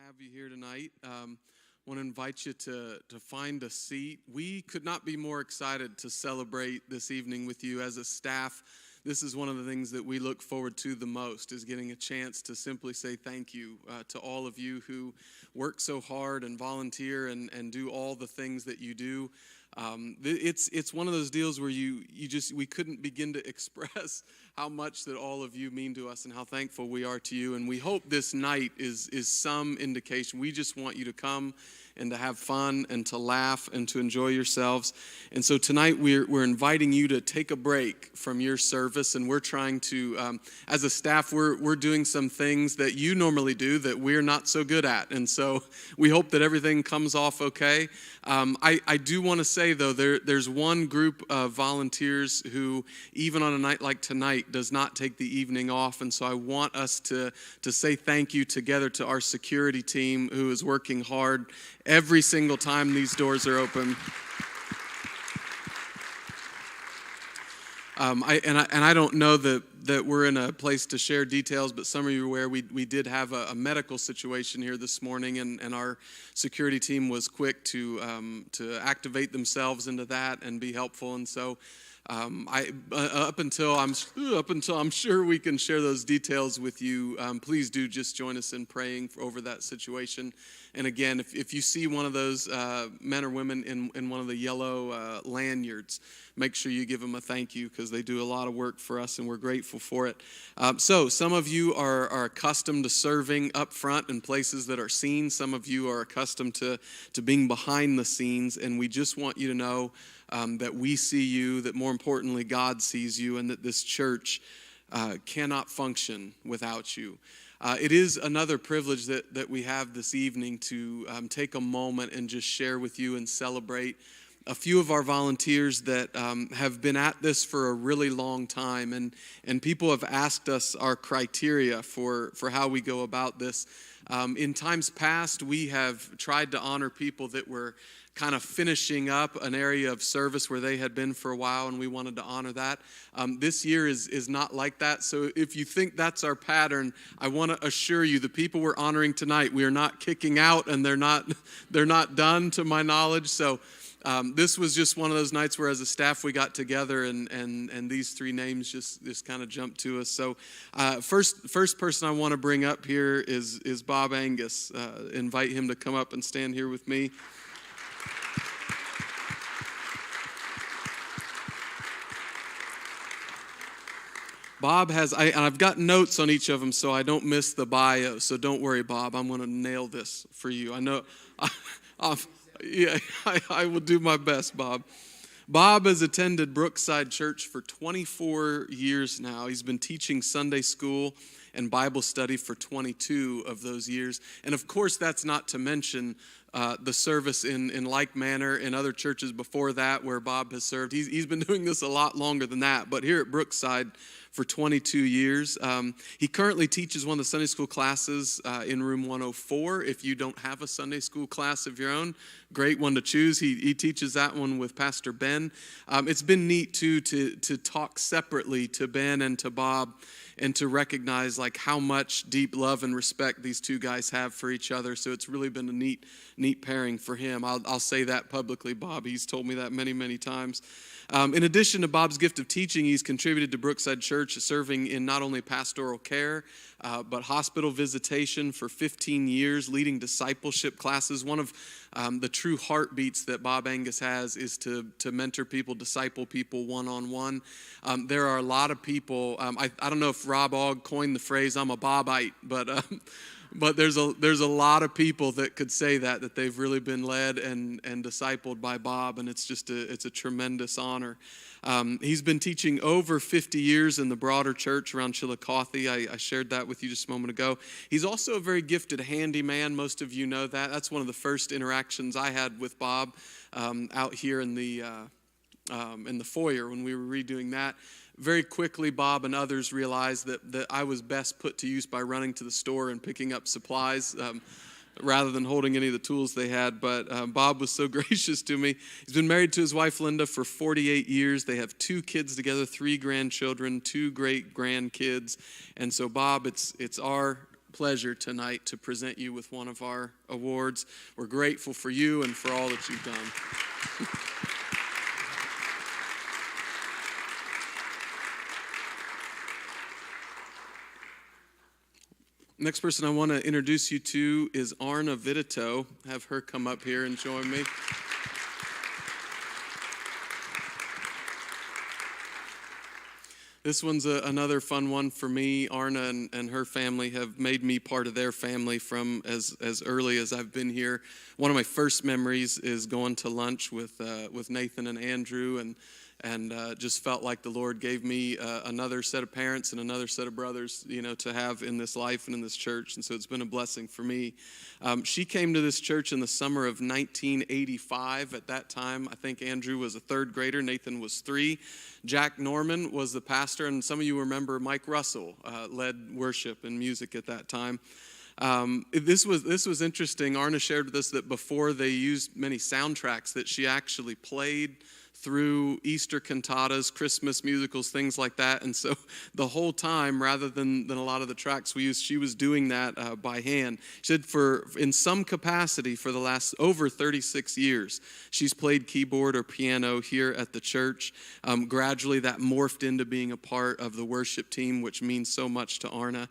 have you here tonight. Want to invite you to find a seat. We could not be more excited to celebrate this evening with you as a staff. This is one of the things that we look forward to the most, is getting a chance to simply say thank you to all of you who work so hard and volunteer and do all the things that you do. It's one of those deals where we couldn't begin to express how much that all of you mean to us and how thankful we are to you. And we hope this night is some indication. We just want you to come and to have fun and to laugh and to enjoy yourselves. And so tonight we're inviting you to take a break from your service, and we're trying to, as a staff, we're doing some things that you normally do that we're not so good at. And so we hope that everything comes off okay. I do want to say, though, there's one group of volunteers who, even on a night like tonight, does not take the evening off. And so I want us to say thank you together to our security team, who is working hard every single time these doors are open. I don't know that we're in a place to share details, but some of you are aware we did have a medical situation here this morning, and our security team was quick to activate themselves into that and be helpful. And so up until I'm sure we can share those details with you, please do just join us in praying over that situation. And again, if you see one of those men or women in one of the yellow lanyards, make sure you give them a thank you, because they do a lot of work for us and we're grateful for it. So some of you are accustomed to serving up front in places that are seen. Some of you are accustomed to being behind the scenes, and we just want you to know that we see you, that more importantly, God sees you, and that this church cannot function without you. It is another privilege that we have this evening to take a moment and just share with you and celebrate a few of our volunteers that have been at this for a really long time. And people have asked us our criteria for how we go about this. In times past, we have tried to honor people that were kind of finishing up an area of service where they had been for a while, and we wanted to honor that. This year is not like that. So if you think that's our pattern, I want to assure you the people we're honoring tonight, we are not kicking out, and they're not done to my knowledge. So this was just one of those nights where as a staff we got together and these three names just kind of jumped to us. So first person I want to bring up here is Bob Angus. Invite him to come up and stand here with me. Bob has, I've got notes on each of them so I don't miss the bio. So don't worry, Bob. I'm going to nail this for you. I know. I will do my best, Bob. Bob has attended Brookside Church for 24 years now. He's been teaching Sunday school and Bible study for 22 of those years. And of course, that's not to mention the service in like manner in other churches before that where Bob has served. He's been doing this a lot longer than that, but here at Brookside for 22 years. He currently teaches one of the Sunday school classes in room 104. If you don't have a Sunday school class of your own, great one to choose. He teaches that one with Pastor Ben. It's been neat, too, to talk separately to Ben and to Bob and to recognize like how much deep love and respect these two guys have for each other. So it's really been a neat pairing for him. I'll say that publicly, Bob. He's told me that many, many times. In addition to Bob's gift of teaching, he's contributed to Brookside Church, serving in not only pastoral care, but hospital visitation for 15 years, leading discipleship classes. One of the true heartbeats that Bob Angus has is to mentor people, disciple people one-on-one. There are a lot of people, I don't know if Rob Ogg coined the phrase, I'm a Bobite, but there's a lot of people that could say that they've really been led and discipled by Bob, and it's a tremendous honor. He's been teaching over 50 years in the broader church around Chillicothe. I shared that with you just a moment ago. He's also a very gifted handyman. Most of you know that. That's one of the first interactions I had with Bob out here in the foyer when we were redoing that. Very quickly, Bob and others realized that I was best put to use by running to the store and picking up supplies rather than holding any of the tools they had. But Bob was so gracious to me. He's been married to his wife, Linda, for 48 years. They have 2 kids together, 3 grandchildren, 2 great grandkids. And so, Bob, it's our pleasure tonight to present you with one of our awards. We're grateful for you and for all that you've done. Next person I want to introduce you to is Arna Vidito. Have her come up here and join me. This one's another fun one for me. Arna and her family have made me part of their family from as early as I've been here. One of my first memories is going to lunch with Nathan and Andrew, and just felt like the Lord gave me another set of parents and another set of brothers, to have in this life and in this church. And so it's been a blessing for me. She came to this church in the summer of 1985. At that time, I think Andrew was a third grader. Nathan was 3. Jack Norman was the pastor. And some of you remember Mike Russell led worship and music at that time. This was interesting. Arna shared with us that before they used many soundtracks, that she actually played through Easter cantatas, Christmas musicals, things like that. And so the whole time, rather than a lot of the tracks we used, she was doing that by hand. She said in some capacity for the last over 36 years, she's played keyboard or piano here at the church. Gradually that morphed into being a part of the worship team, which means so much to Arna.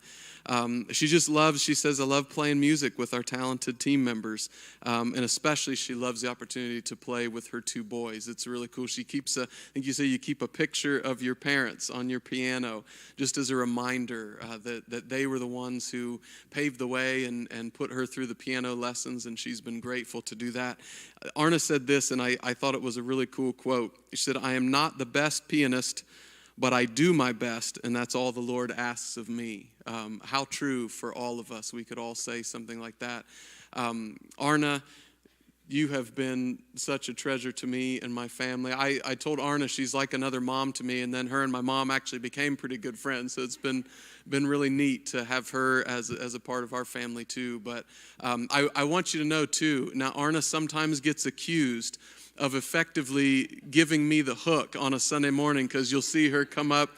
She says, I love playing music with our talented team members. And especially she loves the opportunity to play with her 2 boys. It's really cool. She keeps I think you say you keep a picture of your parents on your piano, just as a reminder that they were the ones who paved the way and put her through the piano lessons, and she's been grateful to do that. Arna said this, and I thought it was a really cool quote. She said, I am not the best pianist, but I do my best, and that's all the Lord asks of me. How true for all of us. We could all say something like that. Arna, you have been such a treasure to me and my family. I told Arna she's like another mom to me, and then her and my mom actually became pretty good friends, so it's been really neat to have her as a part of our family too. But I want you to know too, now Arna sometimes gets accused of effectively giving me the hook on a Sunday morning, because you'll see her come up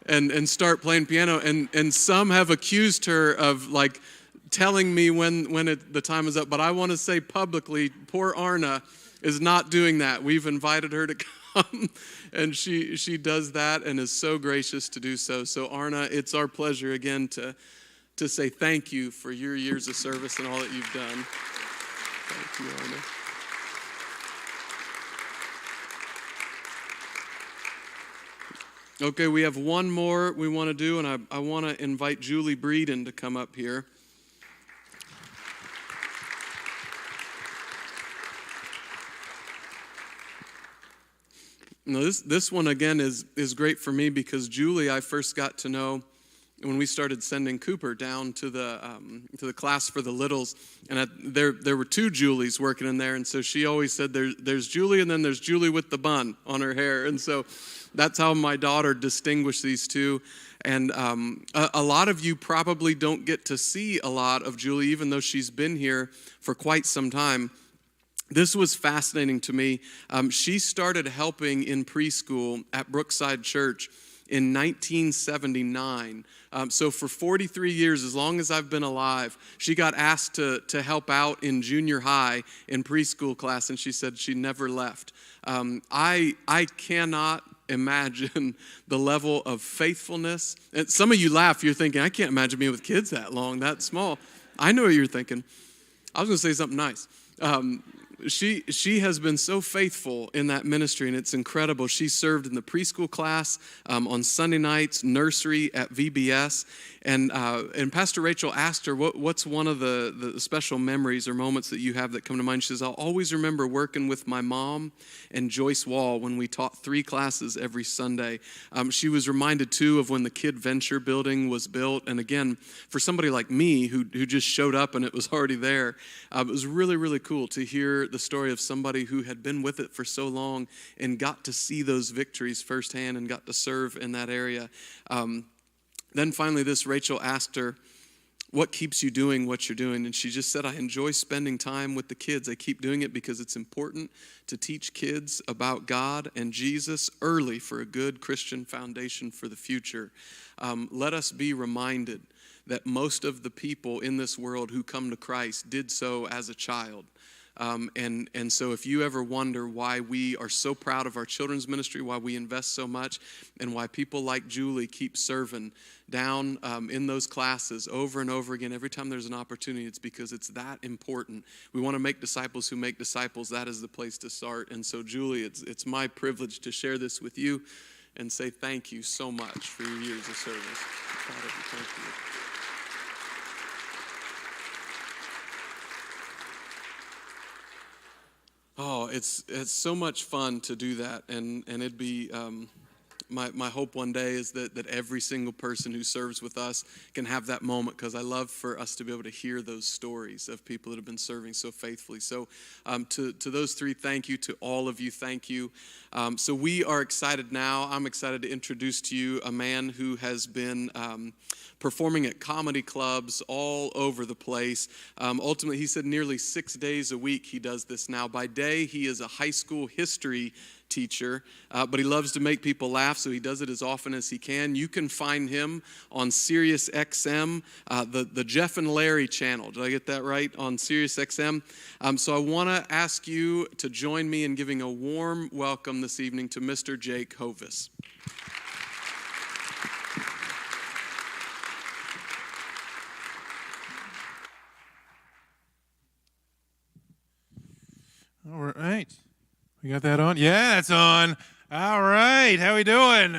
and start playing piano, and some have accused her of like telling me when the time is up. But I want to say publicly, poor Arna is not doing that. We've invited her to come, and she does that and is so gracious to do so. So Arna, it's our pleasure again to say thank you for your years of service and all that you've done. Thank you, Arna. Okay, we have one more we want to do, and I want to invite Julie Breeden to come up here. Now, this one, again, is great for me, because Julie I first got to know when we started sending Cooper down to the class for the littles, and there were 2 Julies working in there, and so she always said there's Julie, and then there's Julie with the bun on her hair, and so that's how my daughter distinguished these 2. And a lot of you probably don't get to see a lot of Julie, even though she's been here for quite some time. This was fascinating to me. She started helping in preschool at Brookside Church in 1979. So for 43 years, as long as I've been alive, she got asked to help out in junior high in preschool class, and she said she never left. I cannot imagine the level of faithfulness. And some of you laugh. You're thinking, I can't imagine being with kids that long, that small. I know what you're thinking. I was going to say something nice. She has been so faithful in that ministry, and it's incredible. She served in the preschool class on Sunday nights, nursery at VBS, and Pastor Rachel asked her, what's one of the special memories or moments that you have that come to mind? She says, I'll always remember working with my mom and Joyce Wall when we taught 3 classes every Sunday. She was reminded, too, of when the Kid Venture building was built, and again, for somebody like me who just showed up and it was already there, it was really, really cool to hear the story of somebody who had been with it for so long and got to see those victories firsthand and got to serve in that area. Then finally, Rachel asked her, what keeps you doing what you're doing? And she just said, I enjoy spending time with the kids. I keep doing it because it's important to teach kids about God and Jesus early for a good Christian foundation for the future. Let us be reminded that most of the people in this world who come to Christ did so as a child. And so if you ever wonder why we are so proud of our children's ministry, why we invest so much, and why people like Julie keep serving down in those classes over and over again, every time there's an opportunity, it's because it's that important. We want to make disciples who make disciples. That is the place to start. And so, Julie, it's my privilege to share this with you and say thank you so much for your years of service. I'm proud of you. Thank you. Oh, it's so much fun to do that, and it'd be my hope one day is that every single person who serves with us can have that moment, because I love for us to be able to hear those stories of people that have been serving so faithfully. So to those three, thank you. To all of you, thank you. So we are excited now. I'm excited to introduce to you a man who has been performing at comedy clubs all over the place. Ultimately, he said nearly 6 days a week he does this now. By day, he is a high school history teacher, but he loves to make people laugh, so he does it as often as he can. You can find him on Sirius XM, the Jeff and Larry channel. Did I get that right? On Sirius XM. So I want to ask you to join me in giving a warm welcome this evening to Mr. Jake Hovis. All right. We got that on? Yeah, it's on. All right. How we doing?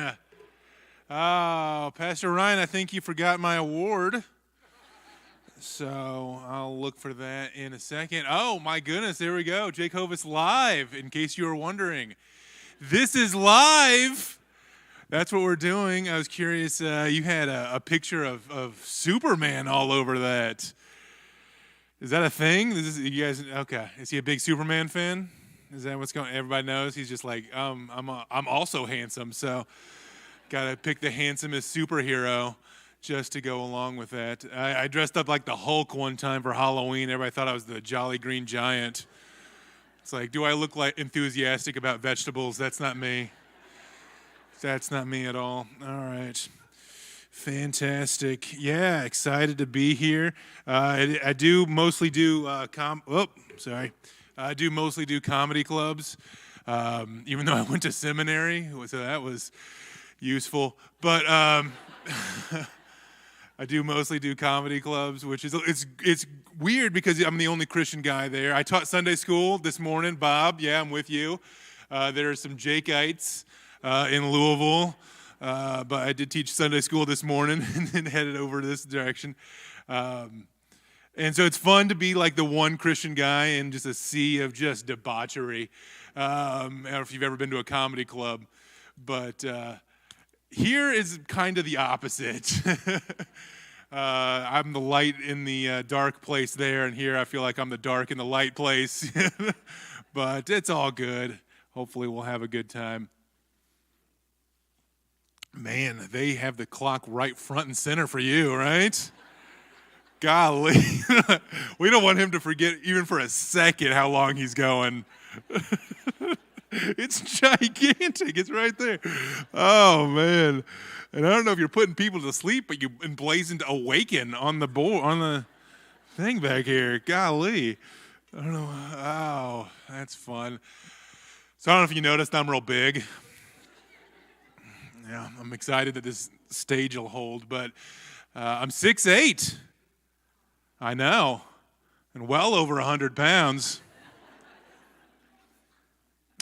Oh, Pastor Ryan, I think you forgot my award. So I'll look for that in a second. Oh, my goodness. There we go. Jake Hovis live, in case you were wondering. This is live. That's what we're doing. I was curious. You had a picture of Superman all over that. Is that a thing? You guys, okay. Is he a big Superman fan? Is that what's going on? Everybody knows he's just like, I'm also handsome, so got to pick the handsomest superhero just to go along with that. I dressed up like the Hulk one time for Halloween. Everybody thought I was the Jolly Green Giant. It's like, do I look like enthusiastic about vegetables? That's not me. That's not me at all. All right. Fantastic. Yeah, excited to be here. I do mostly do I do mostly do comedy clubs, even though I went to seminary, so that was useful. But I do mostly do comedy clubs, which is it's weird because I'm the only Christian guy there. I taught Sunday school this morning. Bob, yeah, I'm with you. There are some Jakeites in Louisville, but I did teach Sunday school this morning and then headed over to this direction. And so it's fun to be like the one Christian guy in just a sea of just debauchery. I don't know if you've ever been to a comedy club, but here is kind of the opposite. I'm the light in the dark place there, and here I feel like I'm the dark in the light place. But it's all good. Hopefully we'll have a good time. Man, they have the clock right front and center for you, right? Golly, we don't want him to forget even for a second how long he's going. It's gigantic. It's right there. Oh, man. And I don't know if you're putting people to sleep, but you emblazoned awaken on the board, on the thing back here. Golly. I don't know. Oh, that's fun. So I don't know if you noticed I'm real big. Yeah, I'm excited that this stage will hold, but I'm 6'8". I know, and well over 100 pounds.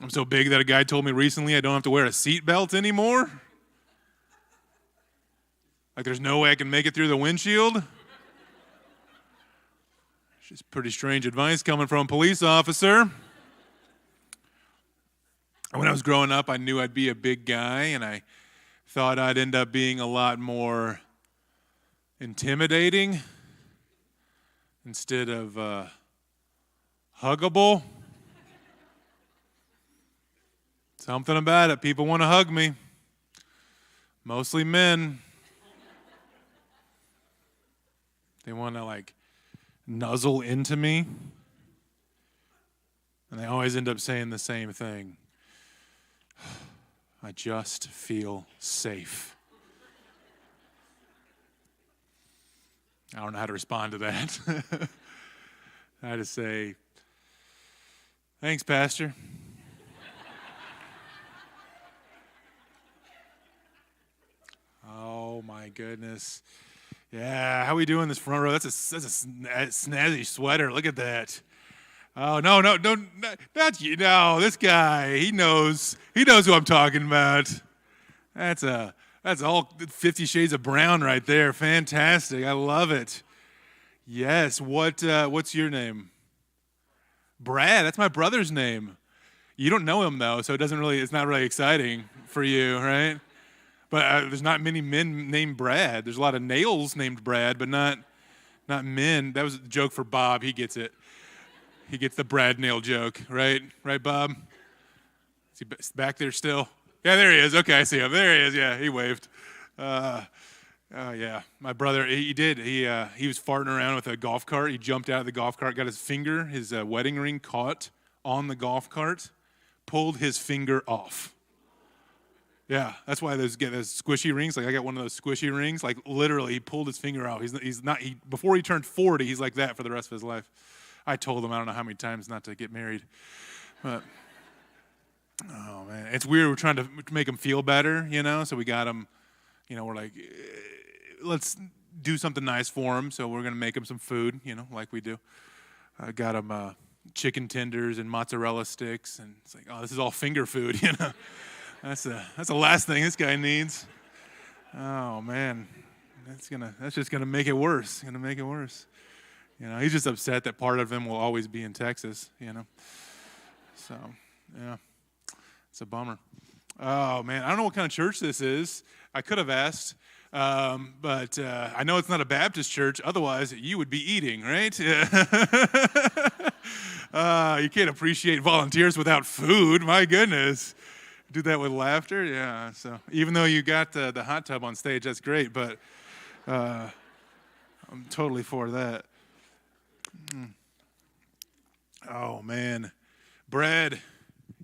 I'm so big that a guy told me recently I don't have to wear a seatbelt anymore. Like there's no way I can make it through the windshield. It's just pretty strange advice coming from a police officer. When I was growing up, I knew I'd be a big guy, and I thought I'd end up being a lot more intimidating instead of huggable. Something about it. People want to hug me. Mostly men. They want to like nuzzle into me. And they always end up saying the same thing. I just feel safe. I don't know how to respond to that. I had to say, thanks, Pastor. Oh, my goodness. Yeah, how we doing this front row? That's a snazzy sweater. Look at that. Oh, no, not you. No, this guy, he knows who I'm talking about. That's all 50 Shades of Brown right there. Fantastic. I love it. Yes. What's your name? Brad. That's my brother's name. You don't know him though, so it's not really exciting for you, right? But there's not many men named Brad. There's a lot of nails named Brad, but not men. That was a joke for Bob. He gets it. He gets the Brad nail joke, right? Right, Bob? Is he back there still? Yeah, there he is. Okay, I see him. There he is. Yeah, he waved. Yeah, my brother, he did. He was farting around with a golf cart. He jumped out of the golf cart, got his wedding ring caught on the golf cart, pulled his finger off. Yeah, that's why those get those squishy rings. Like I got one of those squishy rings. Like literally, he pulled his finger off. Before he turned 40, he's like that for the rest of his life. I told him I don't know how many times not to get married, but oh man, it's weird. We're trying to make him feel better, So we got him. We're like, let's do something nice for him. So we're gonna make him some food, like we do. I got him chicken tenders and mozzarella sticks, and it's like, oh, this is all finger food, That's the last thing this guy needs. Oh man, that's just gonna make it worse. He's just upset that part of him will always be in Texas. So yeah, it's a bummer. Oh man, I don't know what kind of church this is. I could have asked, but I know it's not a Baptist church. Otherwise, you would be eating, right? You can't appreciate volunteers without food. My goodness. Do that with laughter, yeah. So even though you got the hot tub on stage, that's great. But I'm totally for that. Oh man, Brad,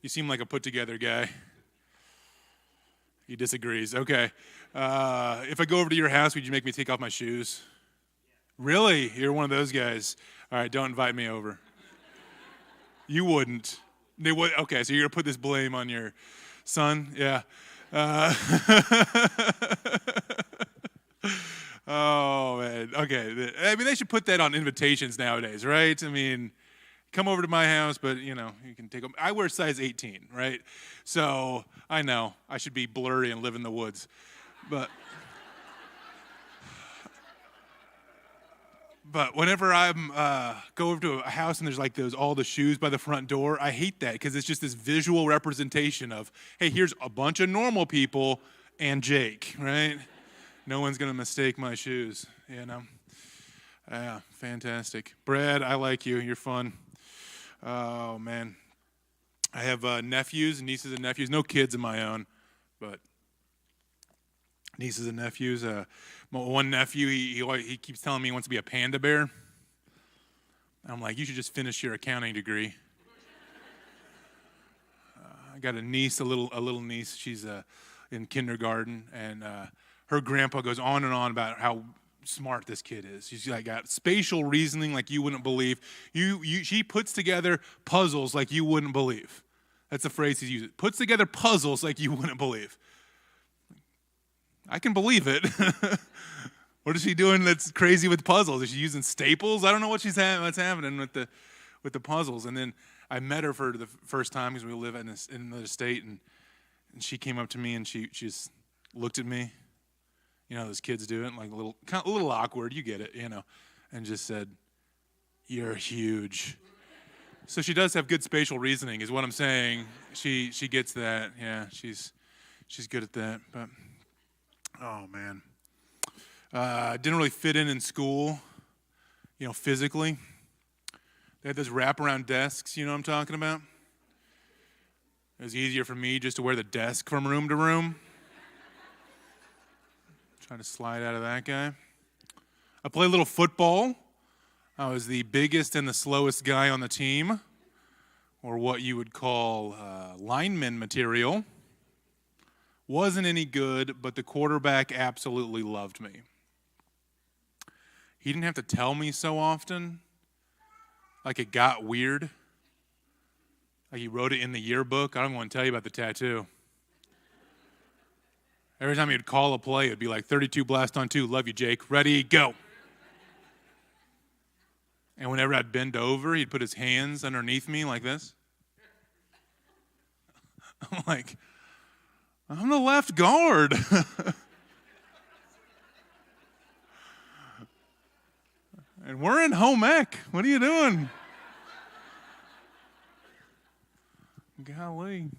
you seem like a put-together guy. He disagrees. Okay. If I go over to your house, would you make me take off my shoes? Really? You're one of those guys. All right, don't invite me over. You wouldn't. They would. Okay, so you're gonna put this blame on your son? Yeah. Oh, man. Okay. I mean, they should put that on invitations nowadays, right? I mean, come over to my house, but, you can take them. I wear size 18, right? So I know I should be blurry and live in the woods. But whenever I'm go over to a house and there's like all the shoes by the front door, I hate that because it's just this visual representation of, hey, here's a bunch of normal people and Jake, right? No one's going to mistake my shoes, Yeah, fantastic. Brad, I like you. You're fun. Oh, man. I have nephews, nieces and nephews. No kids of my own, but nieces and nephews. My one nephew, he keeps telling me he wants to be a panda bear. I'm like, you should just finish your accounting degree. I got a niece, a little niece. She's in kindergarten, and her grandpa goes on and on about how smart this kid is. She's like got spatial reasoning like you wouldn't believe. She puts together puzzles like you wouldn't believe. That's the phrase he's using. Puts together puzzles like you wouldn't believe. I can believe it. What is she doing that's crazy with puzzles? Is she using staples? I don't know what's happening with the puzzles. And then I met her for the first time because we live in another state, and she came up to me and she just looked at me. Those kids do it, like a little awkward. You get it, and just said, "You're huge." So she does have good spatial reasoning, is what I'm saying. She gets that. Yeah, she's good at that. But oh man, didn't really fit in school, physically. They had those wraparound desks. You know what I'm talking about? It was easier for me just to wear the desk from room to room. Trying to slide out of that guy. I played a little football. I was the biggest and the slowest guy on the team, or what you would call lineman material. Wasn't any good, but the quarterback absolutely loved me. he didn't have to tell me so often. Like it got weird. Like he wrote it in the yearbook. I don't want to tell you about the tattoo. Every time he'd call a play, it'd be like 32 blast on 2. Love you, Jake. Ready, go. And whenever I'd bend over, he'd put his hands underneath me like this. I'm like, I'm the left guard. And we're in home ec. What are you doing? Golly.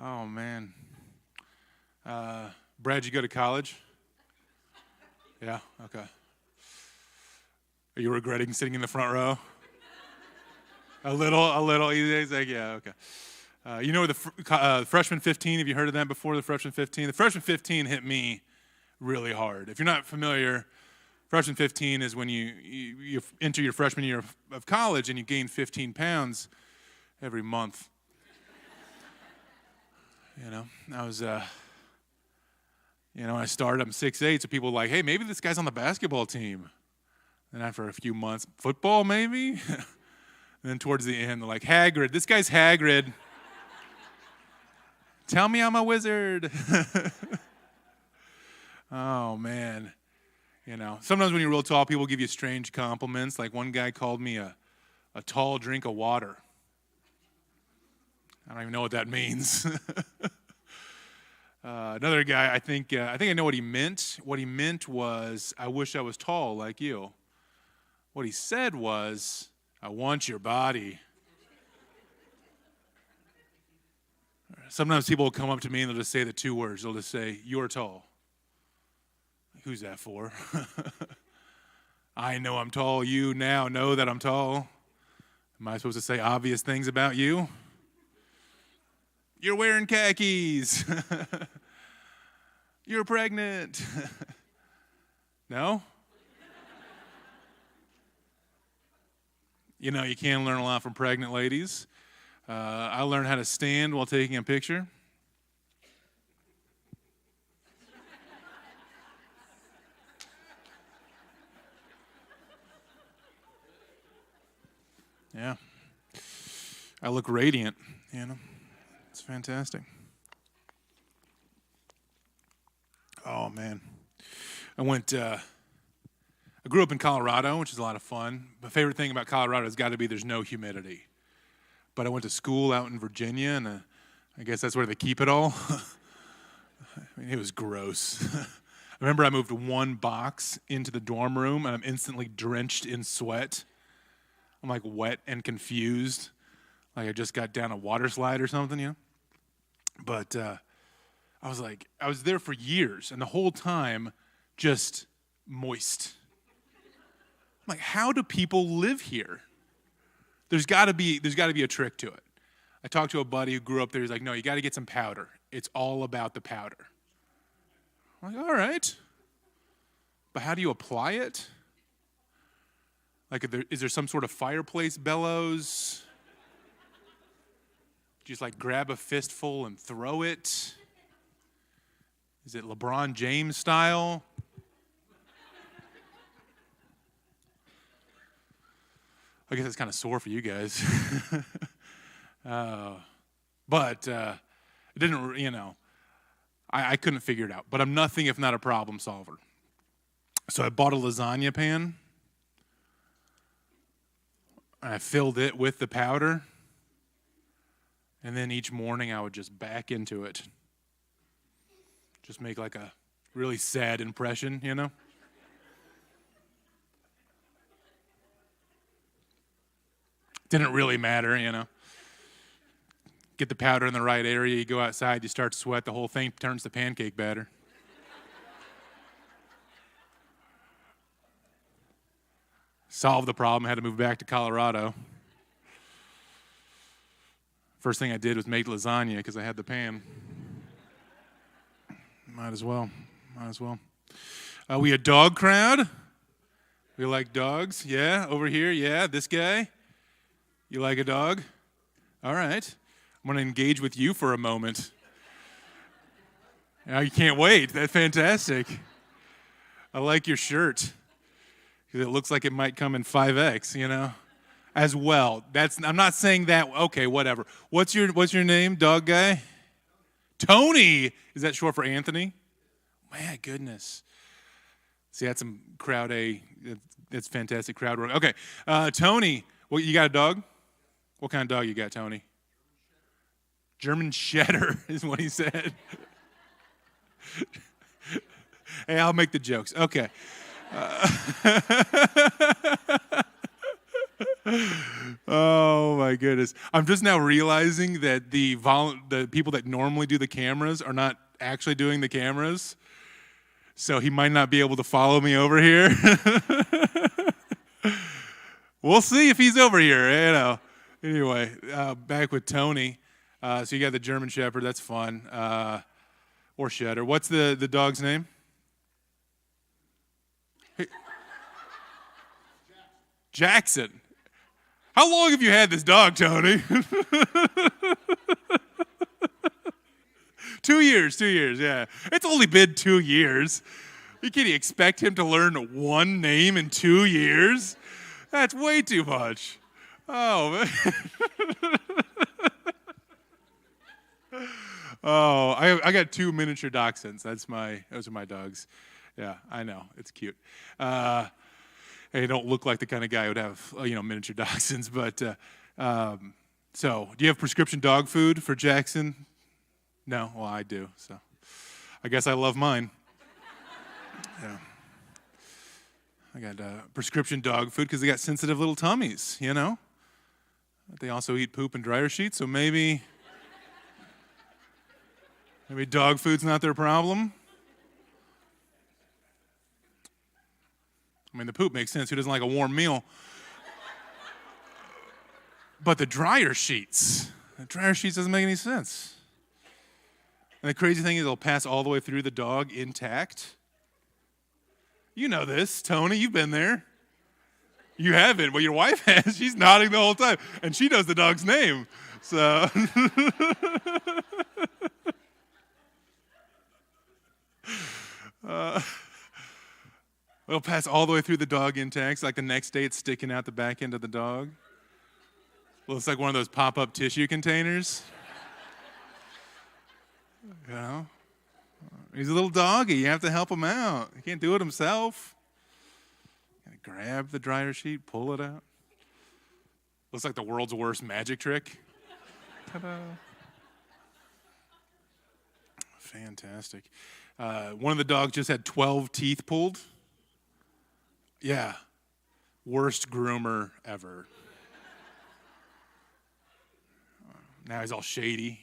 Oh, man. Brad, you go to college? Yeah, okay. Are you regretting sitting in the front row? A little. He's like, yeah, okay. You know the freshman 15, have you heard of that before, the freshman 15? The freshman 15 hit me really hard. If you're not familiar, freshman 15 is when you enter your freshman year of college and you gain 15 pounds every month. You know, I was, when I started, I'm 6'8", so people were like, hey, maybe this guy's on the basketball team. And after a few months, football maybe? And then towards the end, they're like, Hagrid, this guy's Hagrid. Tell me I'm a wizard. Oh, man. You know, sometimes when you're real tall, people give you strange compliments. Like one guy called me a tall drink of water. I don't even know what that means. Another guy, I think I know what he meant. What he meant was, I wish I was tall like you. What he said was, I want your body. Sometimes people will come up to me and they'll just say the 2 words. They'll just say, you're tall. Who's that for? I know I'm tall. You now know that I'm tall. Am I supposed to say obvious things about you? You're wearing khakis. You're pregnant. No? You know, you can learn a lot from pregnant ladies. I learned how to stand while taking a picture. Yeah. I look radiant, you know. It's fantastic. Oh, man. I grew up in Colorado, which is a lot of fun. My favorite thing about Colorado has got to be there's no humidity. But I went to school out in Virginia, and I guess that's where they keep it all. I mean, it was gross. I remember I moved 1 box into the dorm room, and I'm instantly drenched in sweat. I'm like wet and confused, like I just got down a water slide or something, you know? But I was there for years, and the whole time just moist. I'm like, how do people live here? There's got to be a trick to it. I talked to a buddy who grew up there. He's like, no, you got to get some powder. It's all about the powder. I'm like, all right. But how do you apply it? Like, is there some sort of fireplace bellows? Do you just like grab a fistful and throw it? Is it LeBron James style? I guess it's kind of sore for you guys. But it didn't, you know, I couldn't figure it out. But I'm nothing if not a problem solver. So I bought a lasagna pan. And I filled it with the powder. And then each morning I would just back into it. Just make like a really sad impression, you know? Didn't really matter, you know? Get the powder in the right area, you go outside, you start to sweat, the whole thing turns to pancake batter. Solved the problem, had to move back to Colorado. First thing I did was make lasagna because I had the pan. Might as well. We a dog crowd? We like dogs? Yeah, over here, yeah, this guy? You like a dog? All right. I'm going to engage with you for a moment. Now you can't wait. That's fantastic. I like your shirt because it looks like it might come in 5X, as well. I'm not saying that. Okay, whatever. What's your name, dog guy? Tony. Is that short for Anthony? My goodness. See, that's some crowd A. That's fantastic crowd work. Okay, Tony. Well, you got a dog? What kind of dog you got, Tony? German Shepherd is what he said. Hey, I'll make the jokes. Okay. Oh my goodness! I'm just now realizing that the people that normally do the cameras are not actually doing the cameras, so he might not be able to follow me over here. We'll see if he's over here. Anyway, back with Tony. So you got the German Shepherd. That's fun. Or Shedder. What's the dog's name? Hey. Jackson. How long have you had this dog, Tony? 2 years, yeah. It's only been 2 years. Can you expect him to learn one name in 2 years? That's way too much. Oh, man. Oh, I got 2 miniature dachshunds. Those are my dogs. Yeah, I know. It's cute. They don't look like the kind of guy who would have, miniature dachshunds. But so, do you have prescription dog food for Jackson? No? Well, I do. So, I guess I love mine. Yeah. I got prescription dog food because they got sensitive little tummies, They also eat poop and dryer sheets, so maybe dog food's not their problem. I mean, the poop makes sense. Who doesn't like a warm meal? But the dryer sheets doesn't make any sense. And the crazy thing is it'll pass all the way through the dog intact. You know this, Tony. You've been there. You haven't, but your wife has. She's nodding the whole time, and she knows the dog's name. So, it'll pass all the way through the dog intact. Like the next day, it's sticking out the back end of the dog. Looks like one of those pop-up tissue containers. He's a little doggy. You have to help him out. He can't do it himself. Grab the dryer sheet, pull it out. Looks like the world's worst magic trick. Ta-da. Fantastic. One of the dogs just had 12 teeth pulled. Yeah. Worst groomer ever. Now he's all shady,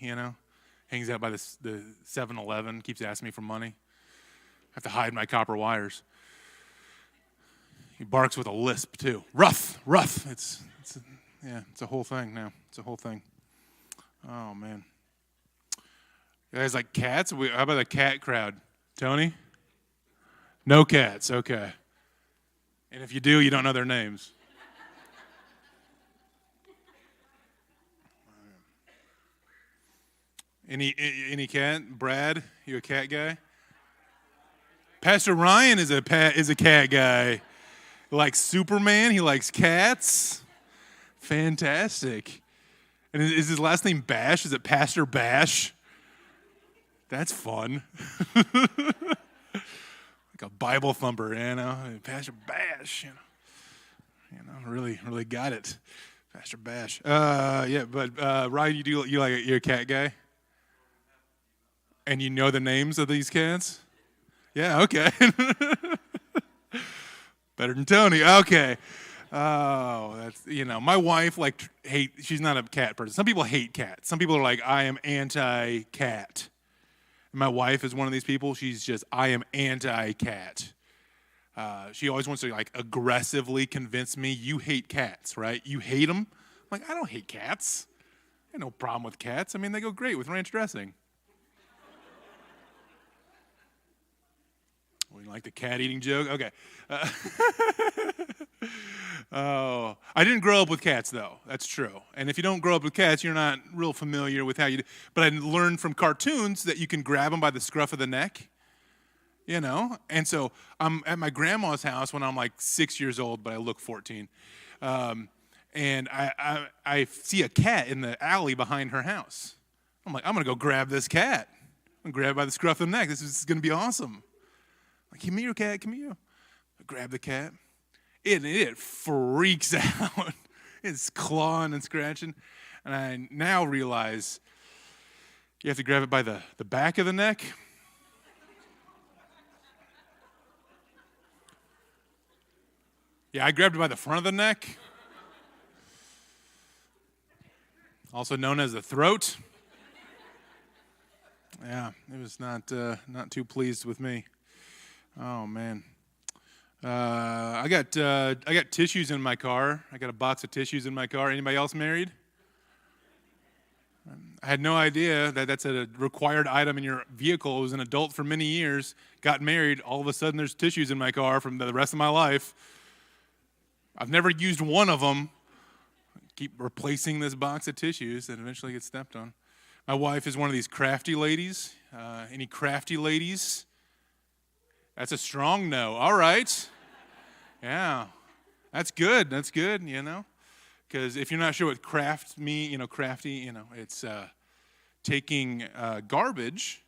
Hangs out by the 7-Eleven, keeps asking me for money. I have to hide my copper wires. He barks with a lisp, too. Ruff. It's a whole thing now. It's a whole thing. Oh, man. You guys like cats? How about the cat crowd? Tony? No cats. Okay. And if you do, you don't know their names. Any cat? Brad, you a cat guy? Pastor Ryan is a cat guy. He likes Superman. He likes cats. Fantastic. And is his last name Bash? Is it Pastor Bash? That's fun. Like a Bible thumper, Pastor Bash, really, really got it. Pastor Bash. But Ryan, you're a cat guy? And you know the names of these cats? Yeah, okay. Better than Tony. Okay. Oh, that's, my wife, she's not a cat person. Some people hate cats. Some people are like, I am anti-cat. And my wife is one of these people. She's just, I am anti-cat. She always wants to, aggressively convince me, you hate cats, right? You hate them? I'm like, I don't hate cats. I have no problem with cats. I mean, they go great with ranch dressing. You like the cat eating joke? Okay. I didn't grow up with cats, though. That's true. And if you don't grow up with cats, you're not real familiar with how you do. But I learned from cartoons that you can grab them by the scruff of the neck you know? And so I'm at my grandma's house when I'm like 6 years old, but I look 14. And I see a cat in the alley behind her house. I'm like, I'm going to go grab this cat. I'm going to grab it by the scruff of the neck. This is going to be awesome. Like, come here, cat, come here. I grab the cat. It freaks out. It's clawing and scratching. And I now realize you have to grab it by the back of the neck. Yeah, I grabbed it by the front of the neck. Also known as the throat. Yeah, it was not too pleased with me. Oh man, I got tissues in my car. I got a box of tissues in my car. Anybody else married? I had no idea that that's a required item in your vehicle. I was an adult for many years. Got married. All of a sudden, there's tissues in my car from the rest of my life. I've never used one of them. Keep replacing this box of tissues that eventually gets stepped on. My wife is one of these crafty ladies. Any crafty ladies? That's a strong no. All right. Yeah. That's good. That's good, you know. Because if you're not sure what crafty, it's taking garbage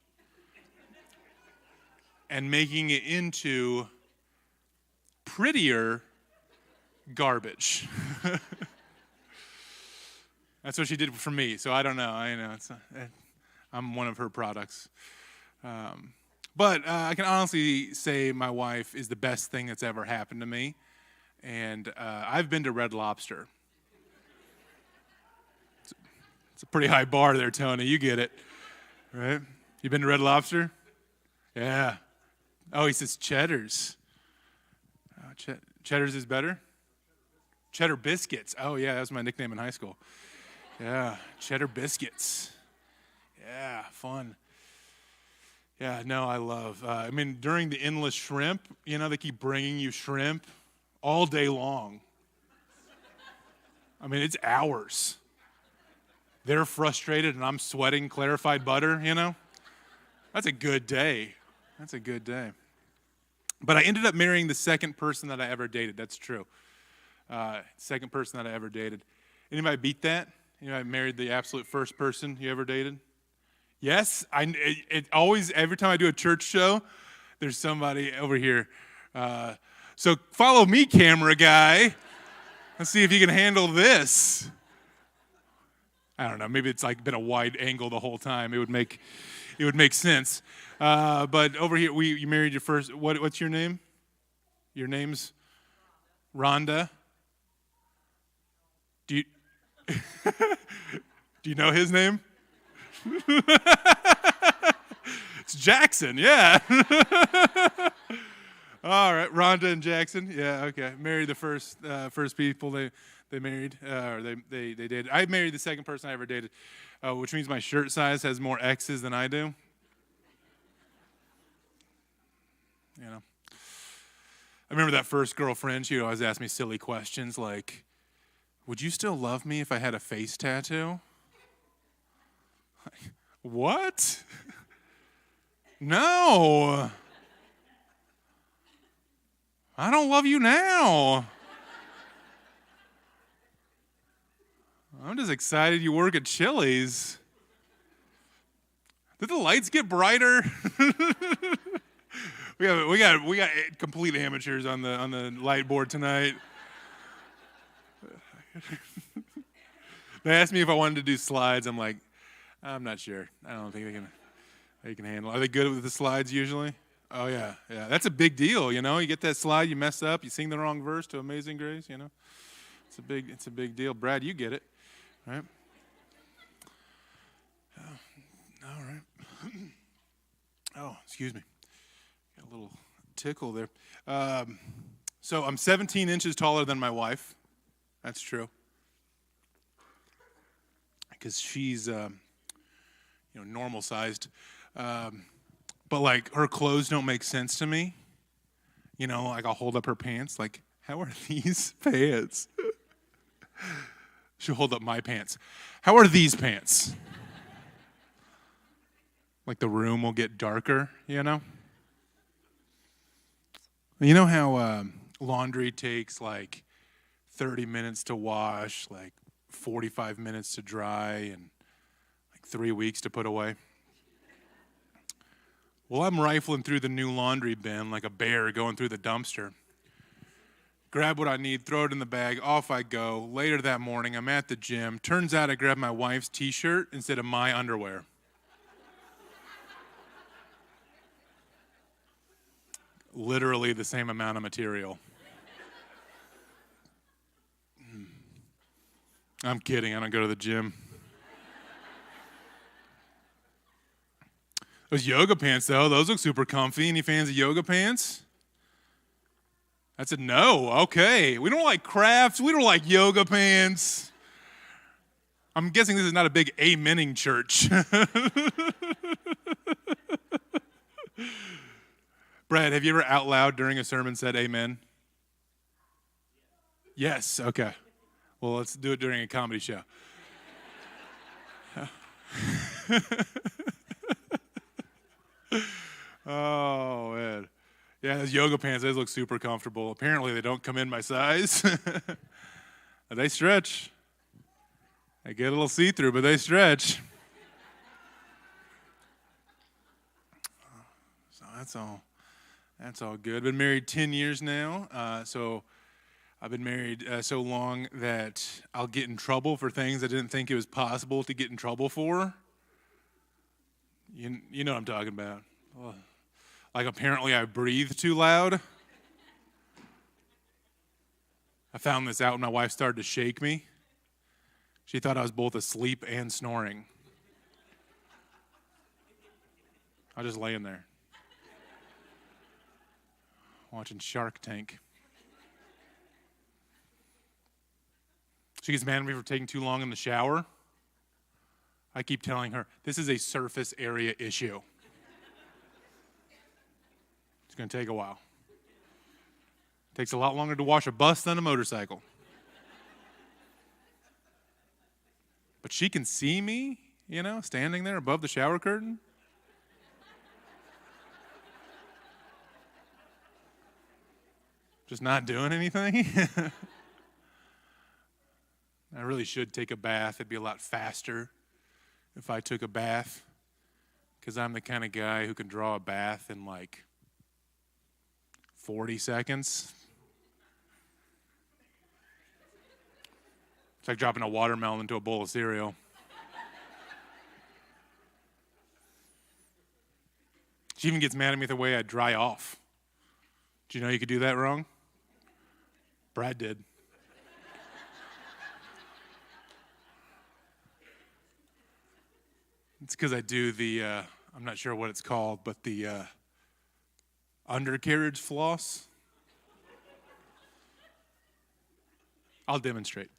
and making it into prettier garbage. That's what she did for me, so I don't know. I'm one of her products. But I can honestly say my wife is the best thing that's ever happened to me. And I've been to Red Lobster. It's a pretty high bar there, Tony. You get it, right? You been to Red Lobster? Yeah. Oh, he says Cheddar's. Cheddar's is better? Cheddar biscuits. Oh, yeah, that was my nickname in high school. Yeah, cheddar biscuits. Yeah, fun. Yeah, no, I love. During the endless shrimp, they keep bringing you shrimp all day long. It's hours. They're frustrated and I'm sweating clarified butter, That's a good day. That's a good day. But I ended up marrying the second person that I ever dated. That's true. Second person that I ever dated. Anybody beat that? Anybody married the absolute first person you ever dated? Yes? Every time I do a church show, there's somebody over here. So follow me, camera guy. Let's see if you can handle this. I don't know. Maybe it's like been a wide angle the whole time. It would make sense. But over here, you married your first. What's your name? Your name's Rhonda. Do you know his name? It's Jackson. Yeah. All right, Rhonda and Jackson. Yeah. Okay. Married the first people they married or they dated. I married the second person I ever dated, which means my shirt size has more X's than I do. I remember that first girlfriend. She always asked me silly questions like, "Would you still love me if I had a face tattoo?" What? No. I don't love you now. I'm just excited you work at Chili's. Did the lights get brighter? we got complete amateurs on the light board tonight. They asked me if I wanted to do slides. I'm like, I'm not sure. I don't think they can handle it. Are they good with the slides usually? Oh, yeah. That's a big deal, You get that slide, you mess up, you sing the wrong verse to Amazing Grace, It's a big deal. Brad, you get it, right? All right. Oh, excuse me. Got a little tickle there. So I'm 17 inches taller than my wife. That's true. Because she's, normal sized. But like her clothes don't make sense to me. Like I'll hold up her pants. Like, how are these pants? She'll hold up my pants. How are these pants? Like the room will get darker, You know how laundry takes like 30 minutes to wash, like 45 minutes to dry, and like 3 weeks to put away? Well, I'm rifling through the new laundry bin like a bear going through the dumpster. Grab what I need, throw it in the bag, off I go. Later that morning, I'm at the gym. Turns out I grabbed my wife's t-shirt instead of my underwear. Literally the same amount of material. I'm kidding, I don't go to the gym. Those yoga pants, though, those look super comfy. Any fans of yoga pants? That's a no. Okay. We don't like crafts. We don't like yoga pants. I'm guessing this is not a big amening church. Brad, have you ever out loud during a sermon said amen? Yes. Okay. Well, let's do it during a comedy show. Oh, man. Yeah, those yoga pants, those look super comfortable. Apparently, they don't come in my size. They stretch. They get a little see-through, but they stretch. So that's all good. Been married 10 years now. So I've been married so long that I'll get in trouble for things I didn't think it was possible to get in trouble for. You know what I'm talking about. Oh. Like apparently I breathe too loud. I found this out when my wife started to shake me. She thought I was both asleep and snoring. I was just laying there, watching Shark Tank. She gets mad at me for taking too long in the shower. I keep telling her, this is a surface area issue. It's going to take a while. It takes a lot longer to wash a bus than a motorcycle. But she can see me, standing there above the shower curtain. Just not doing anything. I really should take a bath. It'd be a lot faster if I took a bath, because I'm the kind of guy who can draw a bath in like 40 seconds. It's like dropping a watermelon into a bowl of cereal. She even gets mad at me the way I dry off. Do you know you could do that wrong? Brad did. It's because I do the, I'm not sure what it's called, but the undercarriage floss. I'll demonstrate.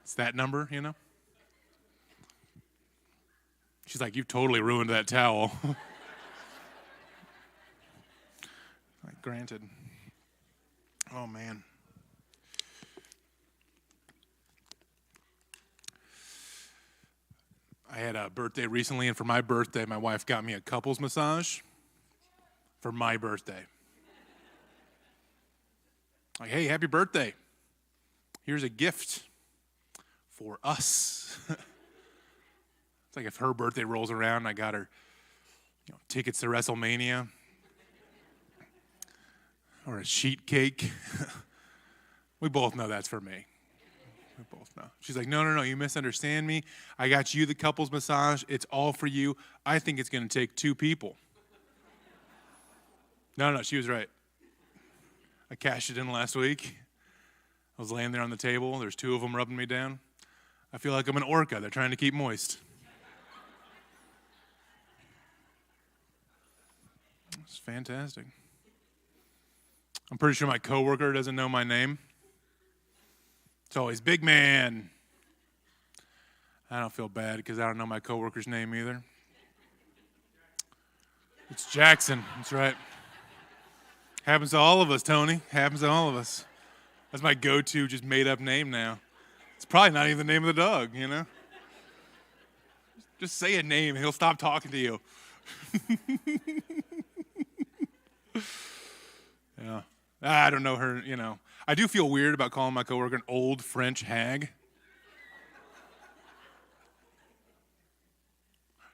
It's that number, She's like, you've totally ruined that towel. Like, granted. Oh, man. I had a birthday recently, and for my birthday, my wife got me a couples massage for my birthday. Like, hey, happy birthday. Here's a gift for us. It's like if her birthday rolls around, I got her tickets to WrestleMania or a sheet cake. We both know that's for me. We both know. She's like, no, you misunderstand me. I got you the couples massage. It's all for you. I think it's going to take 2 people. No, she was right. I cashed it in last week. I was laying there on the table. There's 2 of them rubbing me down. I feel like I'm an orca. They're trying to keep moist. It's fantastic. I'm pretty sure my coworker doesn't know my name. It's always big man. I don't feel bad because I don't know my coworker's name either. It's Jackson. That's right. Happens to all of us, Tony. Happens to all of us. That's my go-to just made-up name now. It's probably not even the name of the dog, Just say a name and he'll stop talking to you. Yeah. I don't know her, I do feel weird about calling my coworker an old French hag.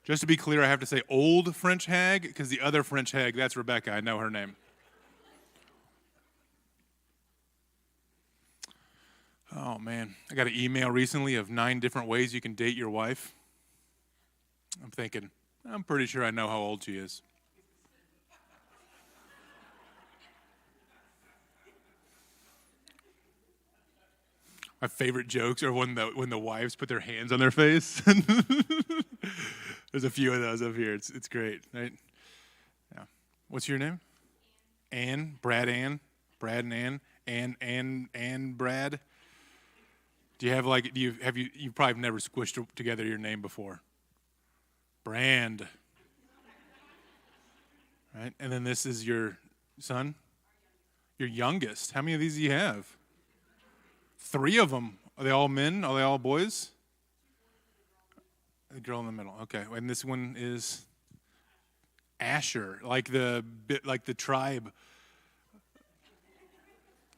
Just to be clear, I have to say old French hag, because the other French hag, that's Rebecca. I know her name. Oh, man. I got an email recently of 9 different ways you can date your wife. I'm thinking, I'm pretty sure I know how old she is. My favorite jokes are when the wives put their hands on their face. There's a few of those up here. It's great, right? Yeah. What's your name? Ann. Brad and Ann. Ann Brad. You probably never squished together your name before. Brand. Right? And then this is your son? Your youngest. How many of these do you have? 3 of them. Are they all men? Are they all boys? The girl in the middle. Okay. And this one is Asher, like the tribe,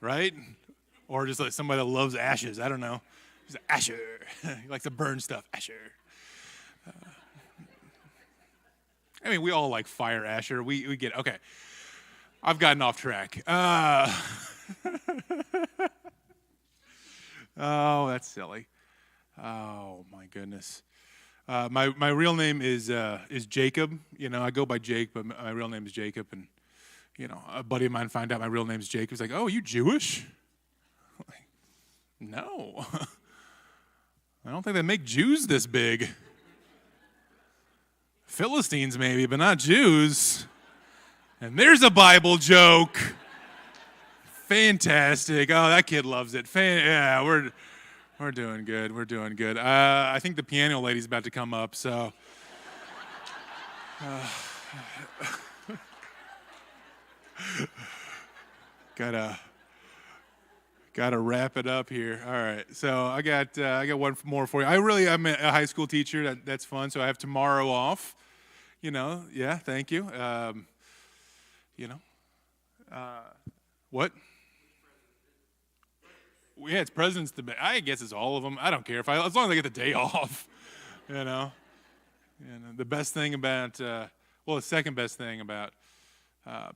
right? Or just like somebody that loves ashes. I don't know. He's like, Asher. He likes to burn stuff. Asher. We all like fire Asher. We get it. Okay. I've gotten off track. Oh, that's silly. Oh, my goodness. My real name is Jacob. I go by Jake, but my real name is Jacob. And, a buddy of mine found out my real name is Jake. He's like, oh, are you Jewish? I'm like, no. I don't think they make Jews this big. Philistines maybe, but not Jews. And there's a Bible joke. Fantastic. Oh, that kid loves it. Yeah, we're doing good. We're doing good. I think the piano lady's about to come up, so. Gotta wrap it up here. All right. So I got one more for you. I'm a high school teacher. That's fun. So I have tomorrow off. Yeah. Thank you. What? Yeah, it's President's Day. I guess it's all of them. I don't care as long as I get the day off. The best thing about, the second best thing about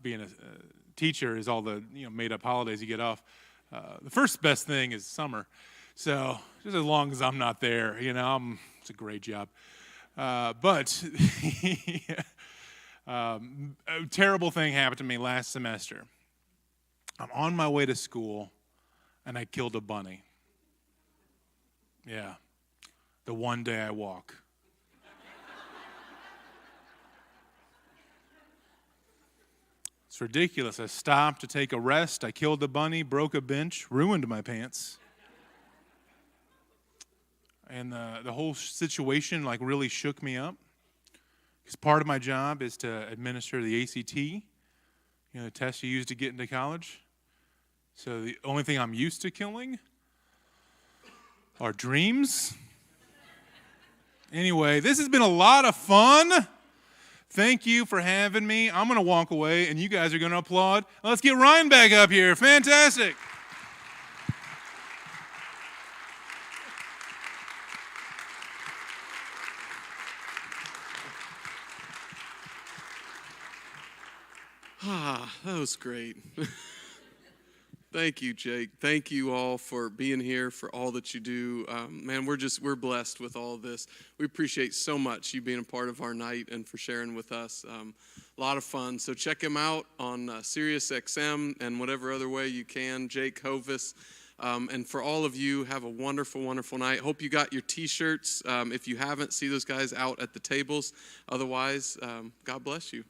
being a teacher is all the made up holidays you get off. The first best thing is summer. So just as long as I'm not there, it's a great job. But a terrible thing happened to me last semester. I'm on my way to school, and I killed a bunny. Yeah, the one day I walk. It's ridiculous. I stopped to take a rest. I killed a bunny, broke a bench, ruined my pants. And the whole situation really shook me up. Because part of my job is to administer the ACT, the test you use to get into college. So the only thing I'm used to killing are dreams. Anyway, this has been a lot of fun. Thank you for having me. I'm going to walk away, and you guys are going to applaud. Let's get Ryan back up here. Fantastic. That was great. Thank you, Jake. Thank you all for being here, for all that you do. Man, we're blessed with all of this. We appreciate so much you being a part of our night and for sharing with us. A lot of fun. So check him out on Sirius XM and whatever other way you can, Jake Hovis. And for all of you, have a wonderful, wonderful night. Hope you got your T-shirts. If you haven't, see those guys out at the tables. Otherwise, God bless you.